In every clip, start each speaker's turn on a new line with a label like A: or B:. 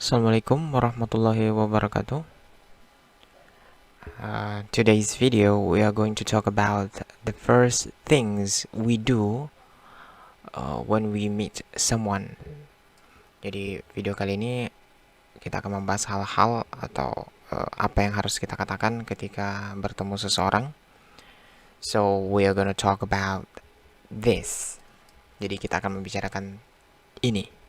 A: Assalamualaikum warahmatullahi wabarakatuh. Today's video we are going to talk about the first things we do when we meet someone. Jadi video kali ini kita akan membahas hal-hal atau apa yang harus kita katakan ketika bertemu seseorang. So we are gonna talk about this. Jadi kita akan membicarakan ini.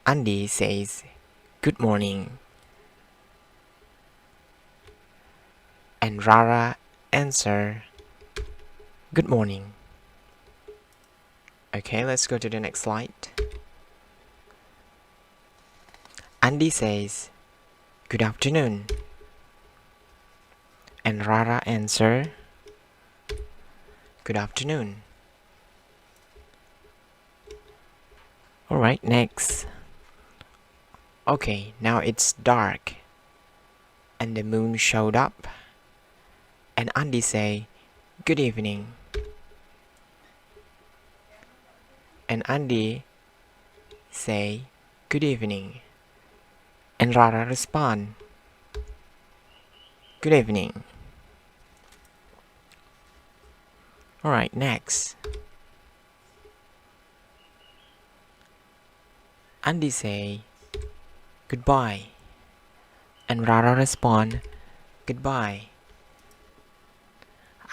A: Andy says, "Good morning." And Rara answer, "Good morning." Okay, let's go to the next slide. Andy says, "Good afternoon." And Rara answer, "Good afternoon." Alright, next. Okay, now it's dark. And the moon showed up. And Andy say, "Good evening." And Andy say, "Good evening." And Rara respond, "Good evening." Alright, next. Andy say, "Goodbye." And Rara respond, "Goodbye."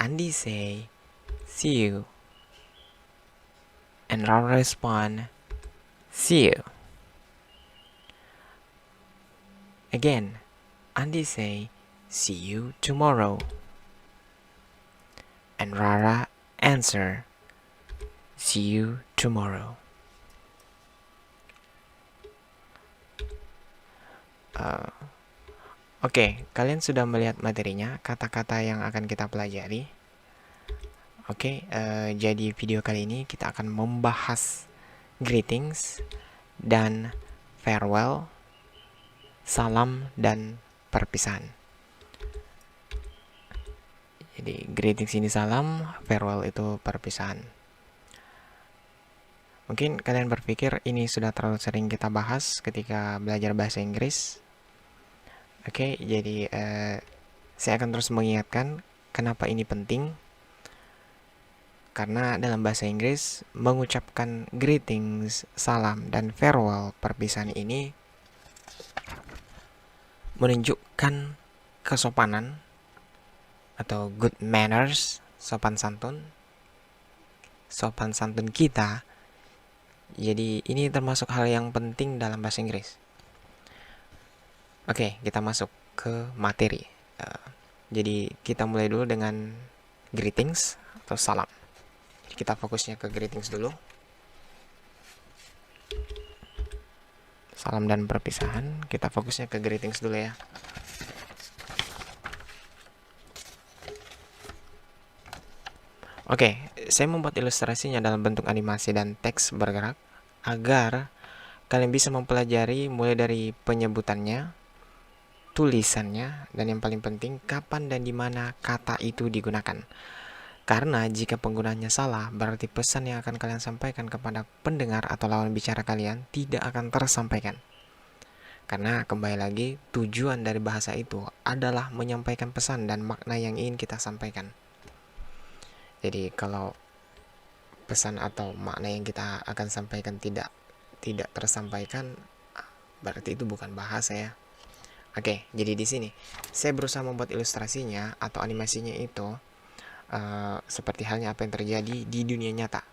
A: Andy say, "See you." And Rara respond, "See you." Again, Andy say, "See you tomorrow." And Rara answer, "See you tomorrow." Oke, kalian sudah melihat materinya, kata-kata yang akan kita pelajari. Oke, jadi video kali ini kita akan membahas greetings dan farewell, salam dan perpisahan. Jadi greetings ini salam, farewell itu perpisahan. Mungkin kalian berpikir ini sudah terlalu sering kita bahas ketika belajar bahasa Inggris. Oke, jadi saya akan terus mengingatkan kenapa ini penting. Karena dalam bahasa Inggris, mengucapkan greetings, salam, dan farewell perpisahan ini menunjukkan kesopanan atau good manners, sopan santun kita. Jadi ini termasuk hal yang penting dalam bahasa Inggris. Oke, kita masuk ke materi. Jadi kita mulai dulu dengan greetings atau salam. Jadi kita fokusnya ke greetings dulu. Salam dan perpisahan, kita fokusnya ke greetings dulu ya. Oke, saya membuat ilustrasinya dalam bentuk animasi dan teks bergerak agar kalian bisa mempelajari mulai dari penyebutannya, tulisannya, dan yang paling penting kapan dan di mana kata itu digunakan. Karena jika penggunaannya salah, berarti pesan yang akan kalian sampaikan kepada pendengar atau lawan bicara kalian tidak akan tersampaikan. Karena kembali lagi, tujuan dari bahasa itu adalah menyampaikan pesan dan makna yang ingin kita sampaikan. Jadi kalau pesan atau makna yang kita akan sampaikan tidak tersampaikan, berarti itu bukan bahasa ya. Oke, jadi di sini saya berusaha membuat ilustrasinya atau animasinya itu seperti halnya apa yang terjadi di dunia nyata.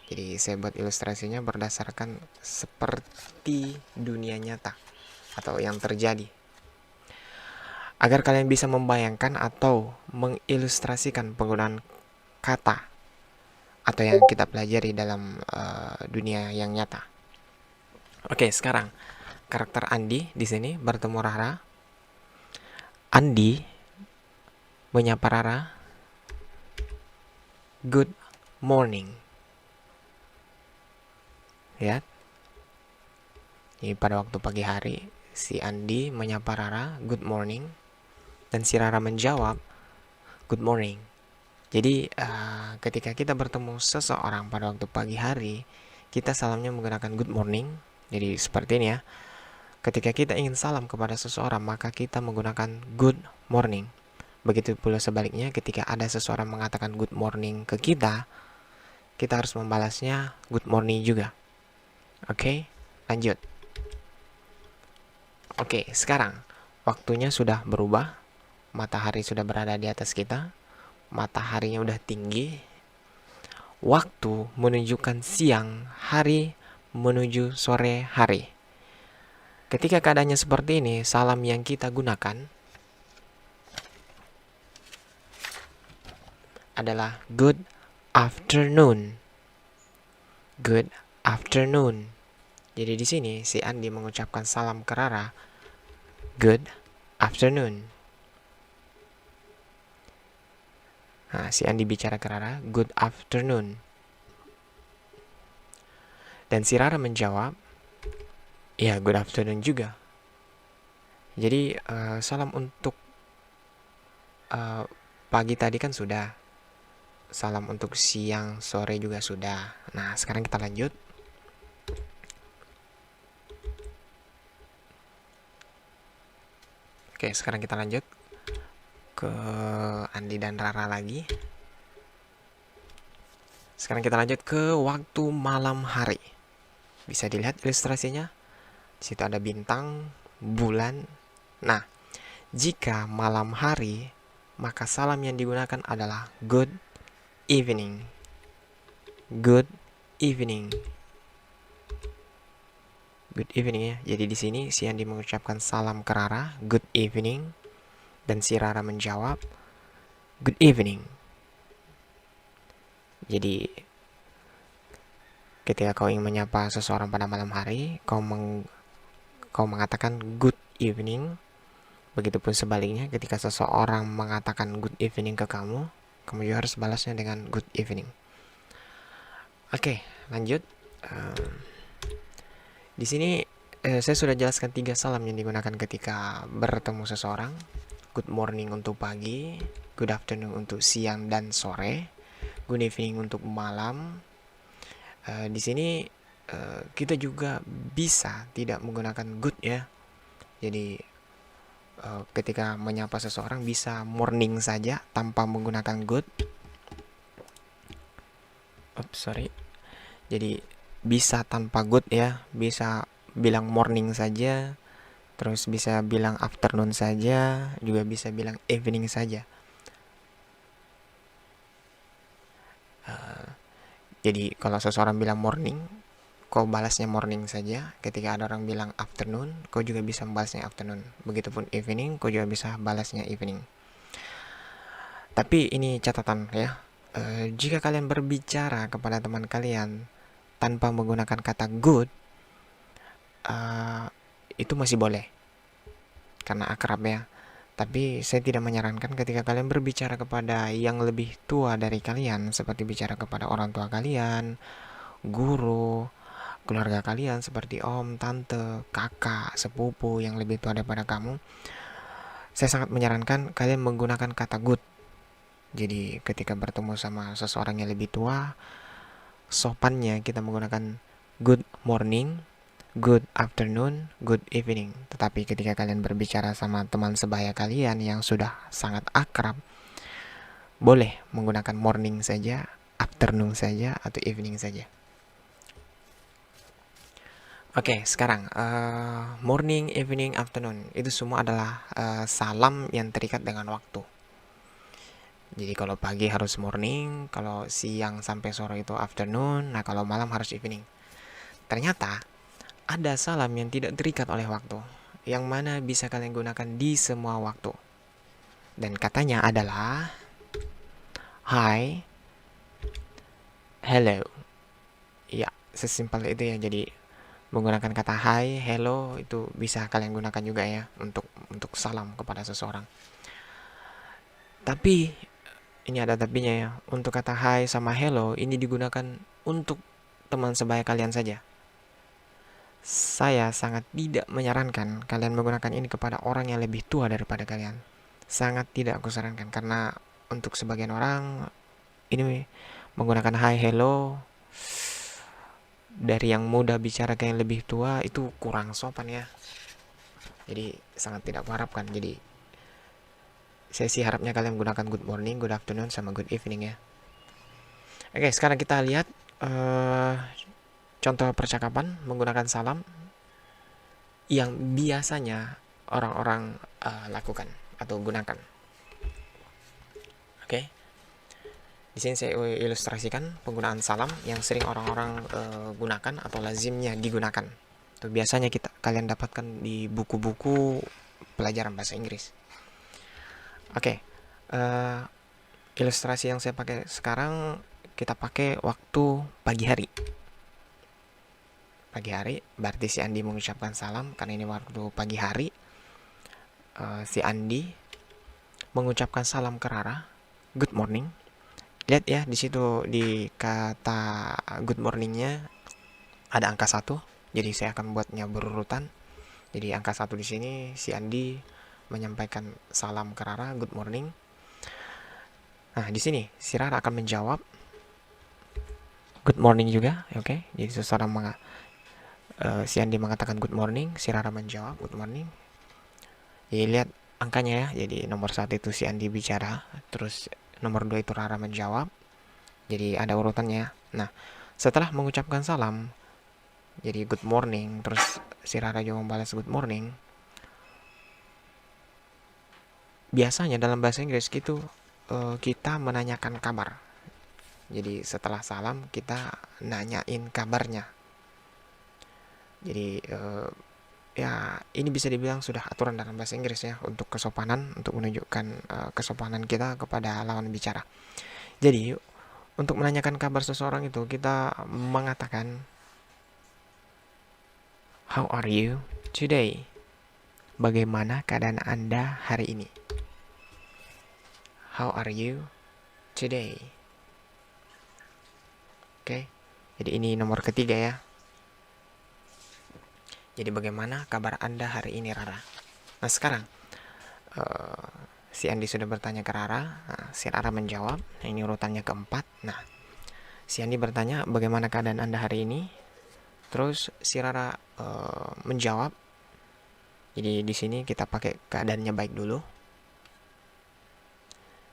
A: Jadi saya buat ilustrasinya berdasarkan seperti dunia nyata atau yang terjadi, agar kalian bisa membayangkan atau mengilustrasikan penggunaan kata atau yang kita pelajari dalam dunia yang nyata. Oke, sekarang karakter Andy di sini bertemu Rara. Andy menyapa Rara, "Good morning." Lihat. Jadi pada waktu pagi hari, si Andy menyapa Rara, "Good morning." Dan si Rara menjawab, "Good morning." Jadi ketika kita bertemu seseorang pada waktu pagi hari, kita salamnya menggunakan good morning. Jadi seperti ini ya. Ketika kita ingin salam kepada seseorang, maka kita menggunakan good morning. Begitu pula sebaliknya, ketika ada seseorang mengatakan good morning ke kita harus membalasnya good morning juga. Oke, lanjut. Oke, sekarang waktunya sudah berubah. Matahari sudah berada di atas kita. Mataharinya udah tinggi. Waktu menunjukkan siang, hari menuju sore hari. Ketika keadaannya seperti ini, salam yang kita gunakan adalah good afternoon. Good afternoon. Jadi di sini si Andi mengucapkan salam ke Rara, good afternoon. Nah, si Andi bicara ke Rara, good afternoon. Dan si Rara menjawab, ya good afternoon juga. Jadi salam untuk pagi tadi kan sudah. Salam untuk siang, sore juga sudah. Nah, sekarang kita lanjut. Oke, sekarang kita lanjut ke Andi dan Rara lagi. Sekarang kita lanjut ke waktu malam hari. Bisa dilihat ilustrasinya. Di situ ada bintang, bulan. Nah, jika malam hari, maka salam yang digunakan adalah good evening. Good evening. Good evening ya. Jadi di sini si Andi mengucapkan salam ke Rara, good evening, dan si Rara menjawab, good evening. Jadi ketika kau ingin menyapa seseorang pada malam hari, kau mengatakan good evening. Begitupun sebaliknya, ketika seseorang mengatakan good evening ke kamu juga harus balasnya dengan good evening. Oke, lanjut. Di sini saya sudah jelaskan 3 salam yang digunakan ketika bertemu seseorang. Good morning untuk pagi, good afternoon untuk siang dan sore, good evening untuk malam. Di sini kita juga bisa tidak menggunakan good ya. Jadi ketika menyapa seseorang bisa morning saja tanpa menggunakan good. Jadi bisa tanpa good ya, bisa bilang morning saja, terus bisa bilang afternoon saja, juga bisa bilang evening saja. Jadi kalau seseorang bilang morning, kau balasnya morning saja. Ketika ada orang bilang afternoon, kau juga bisa membalasnya afternoon. Begitupun evening, kau juga bisa balasnya evening. Tapi ini catatan ya. Jika kalian berbicara kepada teman kalian tanpa menggunakan kata good, itu masih boleh karena akrab ya. Tapi saya tidak menyarankan ketika kalian berbicara kepada yang lebih tua dari kalian, seperti bicara kepada orang tua kalian, guru, keluarga kalian seperti om, tante, kakak, sepupu yang lebih tua daripada kamu. Saya sangat menyarankan kalian menggunakan kata good. Jadi ketika bertemu sama seseorang yang lebih tua, sopannya kita menggunakan good morning, good afternoon, good evening. Tetapi ketika kalian berbicara sama teman sebaya kalian yang sudah sangat akrab, boleh menggunakan morning saja, afternoon saja, atau evening saja. Oke, sekarang morning, evening, afternoon itu semua adalah salam yang terikat dengan waktu. Jadi kalau pagi harus morning, kalau siang sampai sore itu afternoon, nah kalau malam harus evening. Ternyata ada salam yang tidak terikat oleh waktu, yang mana bisa kalian gunakan di semua waktu. Dan katanya adalah hi, hello. Ya, sesimpel itu ya. Jadi menggunakan kata hi, hello itu bisa kalian gunakan juga ya untuk salam kepada seseorang. Tapi ini ada tapinya ya. Untuk kata hi sama hello ini digunakan untuk teman sebaya kalian saja. Saya sangat tidak menyarankan kalian menggunakan ini kepada orang yang lebih tua daripada kalian. Sangat tidak aku sarankan karena untuk sebagian orang ini menggunakan hi hello dari yang muda bicara ke yang lebih tua itu kurang sopan ya. Jadi sangat tidak kuharapkan. Jadi saya sih harapnya kalian gunakan good morning, good afternoon, sama good evening ya. Oke, sekarang kita lihat contoh percakapan menggunakan salam yang biasanya orang-orang lakukan atau gunakan. Oke, di sini saya ilustrasikan penggunaan salam yang sering orang-orang gunakan atau lazimnya digunakan. Itu biasanya kalian dapatkan di buku-buku pelajaran bahasa Inggris. Oke, ilustrasi yang saya pakai sekarang kita pakai waktu pagi hari. Pagi hari berarti si Andi mengucapkan salam karena ini waktu pagi hari. Si Andi mengucapkan salam ke Rara, good morning. Lihat ya di situ di kata good morningnya ada angka 1. Jadi saya akan buatnya berurutan. Jadi angka 1 di sini si Andi menyampaikan salam ke Rara, good morning. Nah, di sini si Rara akan menjawab good morning juga, oke. Jadi seseorang si Andi mengatakan good morning, si Rara menjawab good morning. Jadi lihat angkanya ya. Jadi nomor 1 itu si Andi bicara, terus nomor 2 itu Rara menjawab. Jadi ada urutannya. Nah, setelah mengucapkan salam, jadi good morning, terus si Rara juga membalas good morning. Biasanya dalam bahasa Inggris gitu kita menanyakan kabar. Jadi setelah salam kita nanyain kabarnya. Jadi ya ini bisa dibilang sudah aturan dalam bahasa Inggris ya, untuk kesopanan, untuk menunjukkan kesopanan kita kepada lawan bicara. Jadi untuk menanyakan kabar seseorang itu kita mengatakan how are you today? Bagaimana keadaan Anda hari ini? How are you today? Oke. Jadi ini nomor ketiga ya. Jadi bagaimana kabar Anda hari ini, Rara? Nah, sekarang si Andi sudah bertanya ke Rara. Nah, si Rara menjawab. Nah, ini urutannya keempat. Nah, si Andi bertanya bagaimana keadaan Anda hari ini. Terus si Rara menjawab. Jadi di sini kita pakai keadaannya baik dulu.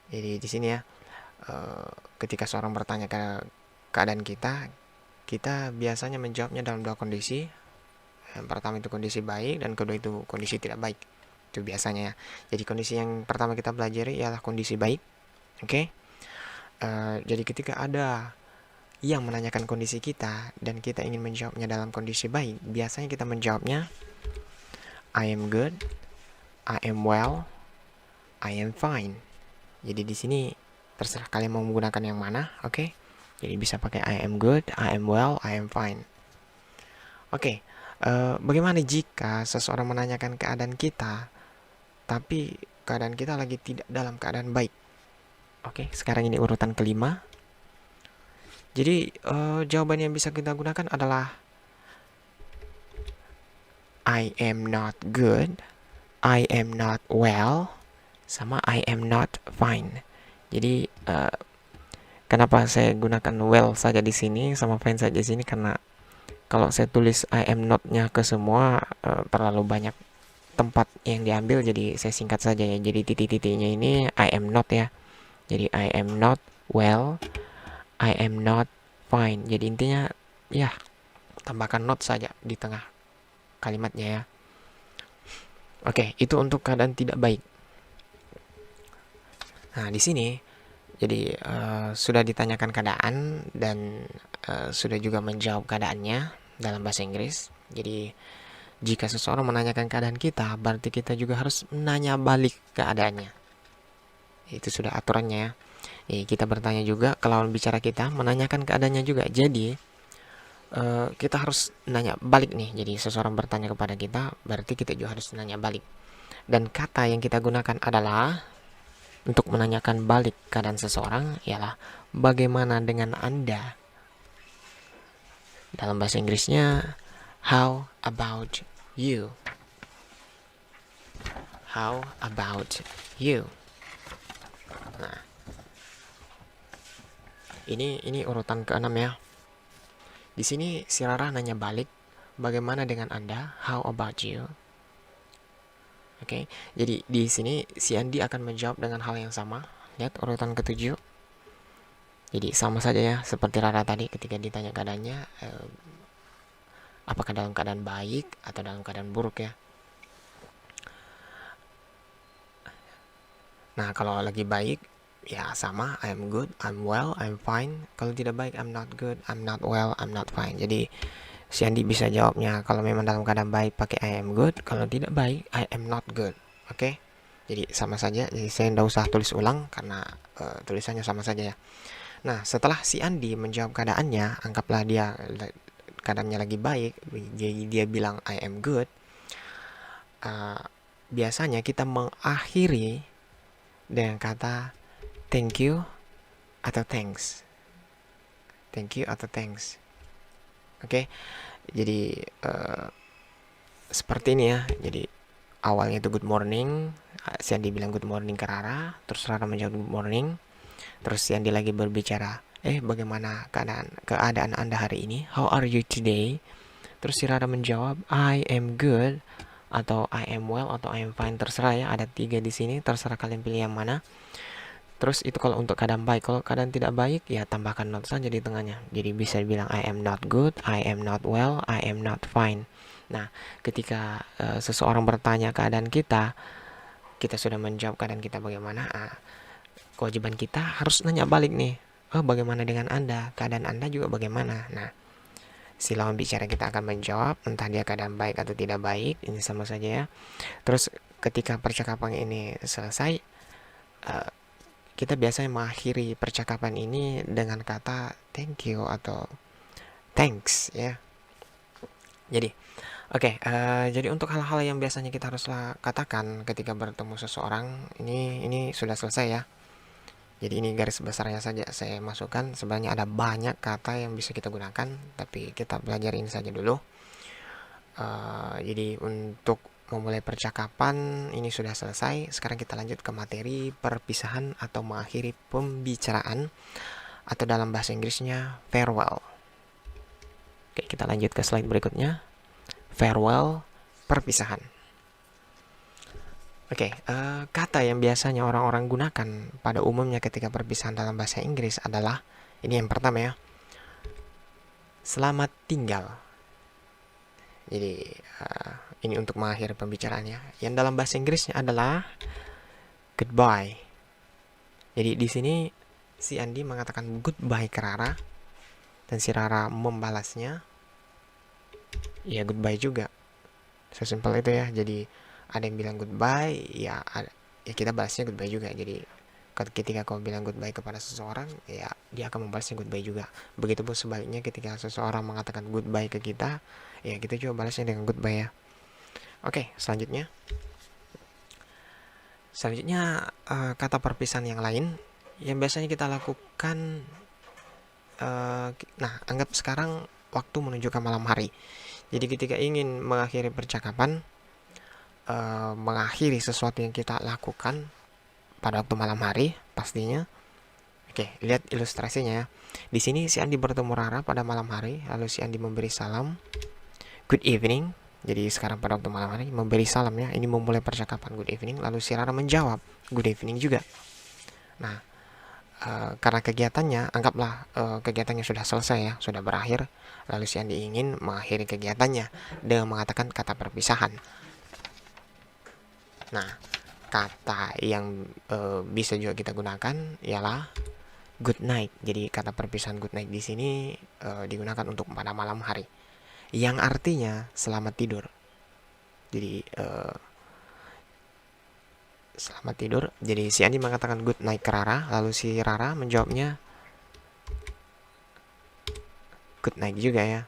A: Jadi di sini ya, ketika seorang bertanya ke keadaan kita, kita biasanya menjawabnya dalam dua kondisi. Yang pertama itu kondisi baik, dan kedua itu kondisi tidak baik. Itu biasanya ya. Jadi kondisi yang pertama kita pelajari ialah kondisi baik. Oke. Jadi ketika ada yang menanyakan kondisi kita dan kita ingin menjawabnya dalam kondisi baik, biasanya kita menjawabnya I am good, I am well, I am fine. Jadi di sini terserah kalian mau menggunakan yang mana, oke? Jadi bisa pakai I am good, I am well, I am fine. Oke. Bagaimana jika seseorang menanyakan keadaan kita, tapi keadaan kita lagi tidak dalam keadaan baik? Oke, sekarang ini urutan kelima. Jadi jawaban yang bisa kita gunakan adalah I am not good, I am not well, sama I am not fine. Jadi kenapa saya gunakan well saja di sini sama fine saja di sini, karena kalau saya tulis I am not-nya ke semua terlalu banyak tempat yang diambil, jadi saya singkat saja ya. Jadi titik-titiknya ini I am not ya. Jadi I am not well, I am not fine. Jadi intinya ya tambahkan not saja di tengah kalimatnya ya. Oke, itu untuk keadaan tidak baik. Nah, di sini jadi sudah ditanyakan keadaan dan sudah juga menjawab keadaannya dalam bahasa Inggris. Jadi jika seseorang menanyakan keadaan kita, berarti kita juga harus menanya balik keadaannya. Itu sudah aturannya ya. Kita bertanya juga ke lawan bicara kita, menanyakan keadaannya juga. Jadi kita harus nanya balik nih. Jadi seseorang bertanya kepada kita, berarti kita juga harus nanya balik. Dan kata yang kita gunakan adalah untuk menanyakan balik keadaan seseorang ialah bagaimana dengan Anda. Dalam bahasa Inggrisnya how about you? How about you? Nah, ini urutan ke-6 ya. Di sini si Rara nanya balik, bagaimana dengan Anda? How about you? Oke, jadi di sini si Andi akan menjawab dengan hal yang sama. Lihat urutan ketujuh. Jadi sama saja ya, seperti Rara tadi ketika ditanya keadaannya, apakah dalam keadaan baik atau dalam keadaan buruk ya. Nah, kalau lagi baik, ya sama, I'm good, I'm well, I'm fine. Kalau tidak baik, I'm not good, I'm not well, I'm not fine. Jadi, si Andi bisa jawabnya kalau memang dalam keadaan baik pakai I am good, kalau tidak baik, I am not good. Oke? Jadi, sama saja. Jadi, saya tidak usah tulis ulang karena tulisannya sama saja ya. Nah, setelah si Andi menjawab keadaannya, anggaplah dia keadaannya lagi baik, jadi dia bilang I am good. Biasanya kita mengakhiri dengan kata thank you atau thanks. Thank you atau thanks. Oke. Jadi seperti ini ya. Jadi awalnya itu good morning, si Andi bilang good morning ke Rara, terus Rara menjawab good morning. Terus si Andi lagi berbicara, bagaimana keadaan Anda hari ini? How are you today? Terus si Rara menjawab, I am good, atau I am well, atau I am fine, terserah ya. Ada 3 di sini, terserah kalian pilih yang mana. Terus itu kalau untuk keadaan baik. Kalau keadaan tidak baik, ya tambahkan not saja di tengahnya. Jadi bisa bilang I am not good, I am not well, I am not fine. Nah, ketika seseorang bertanya keadaan kita sudah menjawab keadaan kita bagaimana. Kewajiban kita harus nanya balik nih. Bagaimana dengan Anda? Keadaan Anda juga bagaimana? Nah, si lawan bicara kita akan menjawab, entah dia keadaan baik atau tidak baik. Ini sama saja ya. Terus ketika percakapan ini selesai, kita biasanya mengakhiri percakapan ini dengan kata thank you atau thanks ya. Jadi jadi untuk hal-hal yang biasanya kita harus katakan ketika bertemu seseorang, ini sudah selesai ya. Jadi ini garis besarnya saja saya masukkan. Sebenarnya ada banyak kata yang bisa kita gunakan, tapi kita belajar ini saja dulu. Jadi untuk memulai percakapan ini sudah selesai. Sekarang kita lanjut ke materi perpisahan atau mengakhiri pembicaraan, atau dalam bahasa Inggrisnya farewell. Oke, kita lanjut ke slide berikutnya. Farewell, perpisahan. Kata yang biasanya orang-orang gunakan pada umumnya ketika perpisahan dalam bahasa Inggris adalah, ini yang pertama ya, selamat tinggal. Jadi ini untuk mengakhiri pembicaraannya. Yang dalam bahasa Inggrisnya adalah goodbye. Jadi di sini si Andi mengatakan goodbye ke Rara, dan si Rara membalasnya ya goodbye juga. Sesimpel itu ya. Jadi ada yang bilang goodbye, ya kita balasnya goodbye juga. Jadi ketika kau bilang goodbye kepada seseorang, ya dia akan membalasnya goodbye juga. Begitupun sebaliknya, ketika seseorang mengatakan goodbye ke kita, ya kita juga balasnya dengan goodbye ya. Oke, selanjutnya kata perpisahan yang lain yang biasanya kita lakukan. Nah, anggap sekarang waktu menunjukkan malam hari. Jadi ketika ingin mengakhiri percakapan, mengakhiri sesuatu yang kita lakukan pada waktu malam hari pastinya. Oke, lihat ilustrasinya ya. Di sini si Andi bertemu Rara pada malam hari, lalu si Andi memberi salam, good evening. Jadi sekarang pada waktu malam hari memberi salam ya. Ini memulai percakapan good evening, lalu si Rara menjawab good evening juga. Nah, karena kegiatannya, anggaplah kegiatannya sudah selesai ya, sudah berakhir, lalu si Andi ingin mengakhiri kegiatannya dengan mengatakan kata perpisahan. Nah, kata yang bisa juga kita gunakan ialah good night. Jadi kata perpisahan good night di sini digunakan untuk pada malam hari, yang artinya selamat tidur. Jadi selamat tidur. Jadi si Andi mengatakan good night ke Rara, lalu si Rara menjawabnya good night juga ya.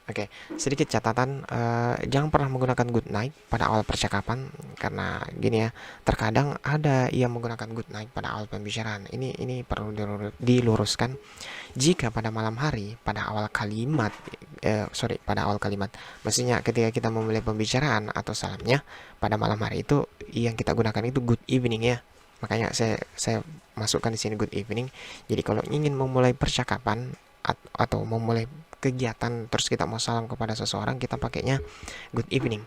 A: Oke, sedikit catatan, jangan pernah menggunakan good night pada awal percakapan, karena gini ya, terkadang ada yang menggunakan good night pada awal pembicaraan. Ini perlu diluruskan. Jika pada malam hari, pada awal kalimat, maksudnya ketika kita memulai pembicaraan atau salamnya pada malam hari itu, yang kita gunakan itu good evening ya. Makanya saya masukkan di sini good evening. Jadi kalau ingin memulai percakapan atau memulai kegiatan terus kita mau salam kepada seseorang, kita pakainya good evening.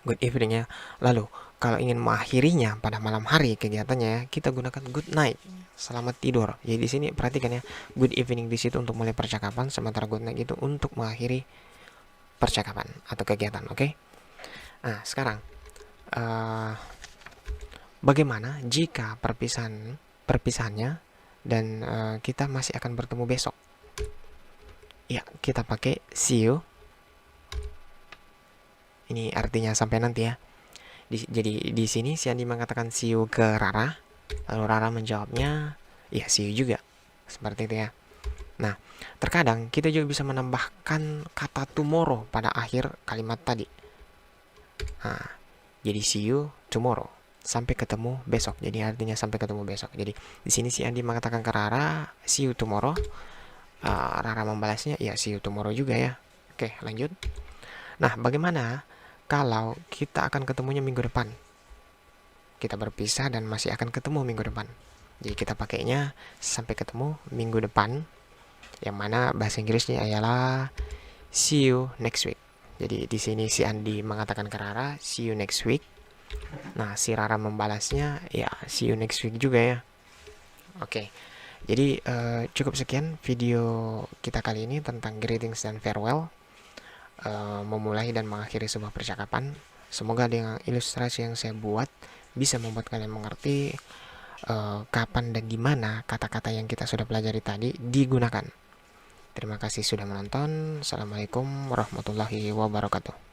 A: Good evening ya. Lalu kalau ingin mengakhirinya pada malam hari kegiatannya ya, kita gunakan good night. Selamat tidur. Jadi di sini perhatikan ya, good evening di situ untuk mulai percakapan, sementara good night itu untuk mengakhiri percakapan atau kegiatan, oke? Nah, sekarang bagaimana jika perpisahannya dan kita masih akan bertemu besok? Ya, kita pakai see you. Ini artinya sampai nanti ya. Jadi di sini si Andi mengatakan see you ke Rara, lalu Rara menjawabnya ya see you juga, seperti itu ya. Nah, terkadang kita juga bisa menambahkan kata tomorrow pada akhir kalimat tadi. Nah, jadi see you tomorrow, sampai ketemu besok. Jadi artinya sampai ketemu besok. Jadi di sini si Andi mengatakan ke Rara see you tomorrow. Rara membalasnya ya see you tomorrow juga ya. Oke, lanjut. Nah, bagaimana kalau kita akan ketemunya minggu depan? Kita berpisah dan masih akan ketemu minggu depan. Jadi kita pakainya sampai ketemu minggu depan, yang mana bahasa Inggrisnya ialah see you next week. Jadi di sini si Andi mengatakan ke Rara see you next week. Nah, si Rara membalasnya ya see you next week juga ya. Oke. Jadi cukup sekian video kita kali ini tentang greetings dan farewell. Memulai dan mengakhiri sebuah percakapan. Semoga dengan ilustrasi yang saya buat bisa membuat kalian mengerti kapan dan di mana kata-kata yang kita sudah pelajari tadi digunakan. Terima kasih sudah menonton. Assalamualaikum warahmatullahi wabarakatuh.